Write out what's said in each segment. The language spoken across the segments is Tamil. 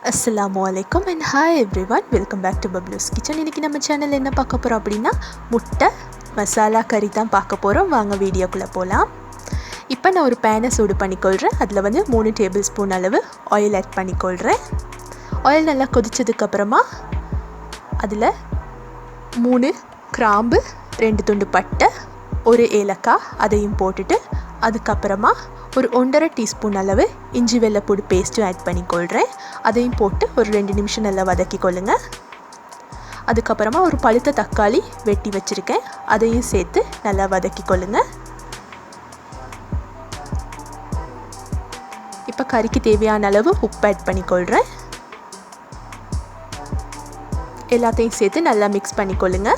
Assalamualaikum and hi everyone, welcome back to Bablu's Kitchen. இன்னைக்கு நம்ம சேனல்ல என்ன பார்க்க போறோம் அப்படினா முட்டை மசாலா கறி தான் பார்க்க போறோம். வாங்க வீடியோக்குள்ள போலாம். இப்போ நான் ஒரு pan சூடு பண்ணிக்கொள்றேன். அதுல வந்து 3 டேபிள்ஸ்பூன் அளவு oil ஆட் பண்ணிக்கொள்றேன். oil நல்லா கொதிச்சதுக்கு அப்புறமா அதுல 3 கிராம்பு, 2 துண்டு பட்டை, ஒரு ஏலக்காய் அதையும் போட்டுட்டு அதுக்கு அப்புறமா ஒரு 1.5 டீஸ்பூன் அளவு இஞ்சி வெள்ளப்பூடு பேஸ்ட்டும் ஆட் பண்ணிக்கொள்கிறேன். அதையும் போட்டு ஒரு 2 நிமிஷம் நல்லா வதக்கிக்கொள்ளுங்க. அதுக்கப்புறமா ஒரு பழுத்த தக்காளி வெட்டி வச்சுருக்கேன், அதையும் சேர்த்து நல்லா வதக்கிக்கொள்ளுங்க. இப்போ கறிக்கு தேவையான அளவு உப்பு ஆட் பண்ணிக்கொள்கிறேன். எல்லாத்தையும் சேர்த்து நல்லா மிக்ஸ் பண்ணிக்கொள்ளுங்க.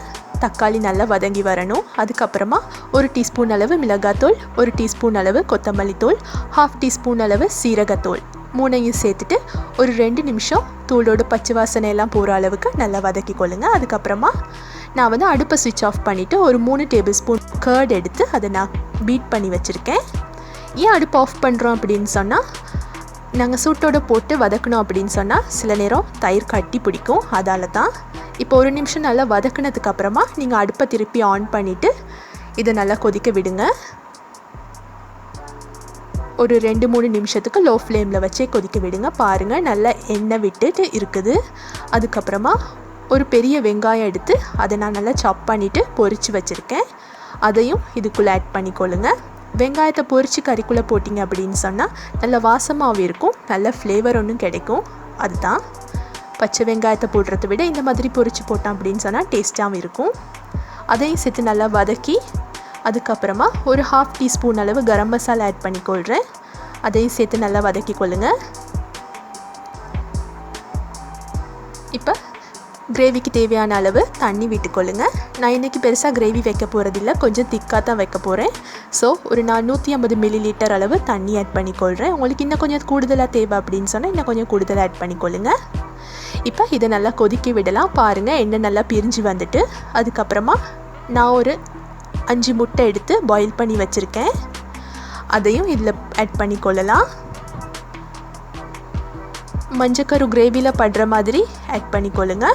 தக்காளி நல்லா வதங்கி வரணும். அதுக்கப்புறமா ஒரு டீஸ்பூன் அளவு மிளகாத்தூள், ஒரு டீஸ்பூன் அளவு கொத்தமல்லி தூள், 1/2 டீஸ்பூன் அளவு சீரகத்தூள் மூணையும் சேர்த்துட்டு ஒரு 2 நிமிஷம் தூளோட பச்சை வாசனை எல்லாம் போகிற அளவுக்கு நல்லா வதக்கிக்கொள்ளுங்க. அதுக்கப்புறமா நான் வந்து அடுப்பை ஸ்விட்ச் ஆஃப் பண்ணிவிட்டு ஒரு 3 டேபிள் ஸ்பூன் கர்ட் எடுத்து அதை நான் பீட் பண்ணி வச்சுருக்கேன். ஏன் அடுப்பு ஆஃப் பண்ணுறோம் அப்படின்னு சொன்னால், நாங்கள் சூட்டோடு போட்டு வதக்கணும் அப்படின்னு சொன்னால் சில நேரம் தயிர் கட்டி பிடிக்கும், அதால தான். இப்போ ஒரு நிமிஷம் நல்லா வதக்குனதுக்கு அப்புறமா நீங்கள் அடுப்பை திருப்பி ஆன் பண்ணிவிட்டு இதை நல்லா கொதிக்க விடுங்க. ஒரு 2-3 நிமிஷத்துக்கு லோ ஃப்ளேமில் வச்சே கொதிக்க விடுங்க. பாருங்கள் நல்லா எண்ணெய் விட்டுட்டு இருக்குது. அதுக்கப்புறமா ஒரு பெரிய வெங்காயம் எடுத்து அதை நான் நல்லா சாப் பண்ணிவிட்டு பொரித்து வச்சுருக்கேன், அதையும் இதுக்குள்ளே ஆட் பண்ணிக்கொள்ளுங்க. வெங்காயத்தை பொரித்து கறிக்குள்ளே போட்டிங்க அப்படின்னு சொன்னால் நல்ல வாசமாகவும் இருக்கும், நல்ல ஃப்ளேவர் ஒன்றும் கிடைக்கும். அதுதான் பச்சை வெங்காயத்தை போடுறத விட இந்த மாதிரி பொரித்து போட்டோம் அப்படின்னு சொன்னால் டேஸ்ட்டாகவும் இருக்கும். அதையும் சேர்த்து நல்லா வதக்கி அதுக்கப்புறமா ஒரு 1/2 டீஸ்பூன் அளவு கரம் மசாலா ஆட் பண்ணிக்கொள்கிறேன். அதையும் சேர்த்து நல்லா வதக்கி கொள்ளுங்க. இப்போ கிரேவிக்கு தேவையான அளவு தண்ணி விட்டுக்கொள்ளுங்க. நான் இன்றைக்கி பெருசாக கிரேவி வைக்க போகிறதில்ல, கொஞ்சம் திக்காக தான் வைக்க போகிறேன். ஸோ ஒரு 450 மில்லிலிட்டர் அளவு தண்ணி ஆட் பண்ணிக்கொள்கிறேன். உங்களுக்கு இன்னும் கொஞ்சம் கூடுதலாக தேவை அப்படின்னு சொன்னால் இன்னும் கொஞ்சம் கூடுதலாக ஆட் பண்ணிக்கொள்ளுங்க. இப்போ இதை நல்லா கொதிக்க விடலாம். பாருங்கள் எண்ணெய் நல்லா பிரிஞ்சு வந்துட்டு அதுக்கப்புறமா நான் ஒரு 5 முட்டை எடுத்து பாயில் பண்ணி வச்சுருக்கேன், அதையும் இதில் ஆட் பண்ணிக்கொள்ளலாம். மஞ்சக்கரு கிரேவியில் படுற மாதிரி ஆட் பண்ணிக்கொள்ளுங்க.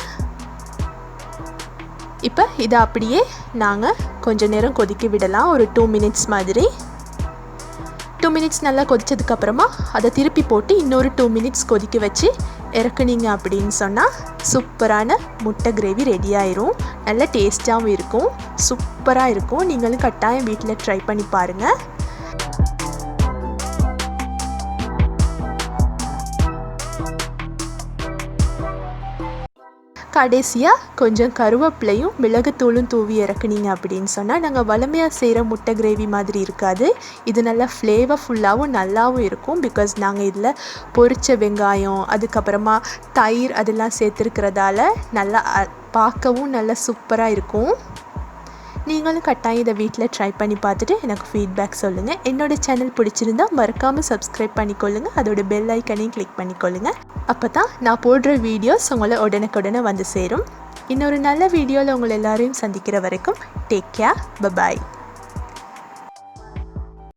இப்போ இதை அப்படியே நாங்கள் கொஞ்சம் நேரம் கொதிக்க விடலாம், ஒரு 2 மினிட்ஸ் மாதிரி. 2 மினிட்ஸ் நல்லா கொதிச்சதுக்கப்புறமா அதை திருப்பி போட்டு இன்னொரு 2 மினிட்ஸ் கொதிக்க வச்சு இறக்குனீங்க அப்படின்னு சொன்னால் சூப்பரான முட்டை கிரேவி ரெடி ஆயிரும். நல்ல டேஸ்ட்டாகவும் இருக்கும், சூப்பராக இருக்கும். நீங்களும் கட்டாயம் வீட்டில் ட்ரை பண்ணி பாருங்கள். கடைசியாக கொஞ்சம் கருவேப்பிலையும் மிளகுத்தூளும் தூவி இறக்குனீங்க அப்படின்னு சொன்னால் நாங்கள் வளமையாக செய்கிற முட்டை கிரேவி மாதிரி இருக்காது. இது நல்லா ஃப்ளேவர்ஃபுல்லாகவும் நல்லாவும் இருக்கும். பிகாஸ் நாங்கள் இதில் பொரிச்ச வெங்காயம் அதுக்கப்புறமா தயிர் அதெல்லாம் சேர்த்துருக்கிறதால நல்லா பார்க்கவும் நல்லா சூப்பராக இருக்கும். நீங்களும் கட்டாயம் இதை வீட்டில் ட்ரை பண்ணி பார்த்துட்டு எனக்கு ஃபீட்பேக் சொல்லுங்கள். என்னோடய சேனல் பிடிச்சிருந்தா மறக்காமல் சப்ஸ்கிரைப் பண்ணிக்கொள்ளுங்கள், அதோட பெல் ஐக்கனையும் கிளிக் பண்ணிக்கொள்ளுங்கள். அப்போ தான் நான் போடுற வீடியோஸ் உங்களை உடனுக்குடனே வந்து சேரும். இன்னொரு நல்ல வீடியோவில் உங்களை எல்லாரையும் சந்திக்கிற வரைக்கும் டேக் கேர், பை.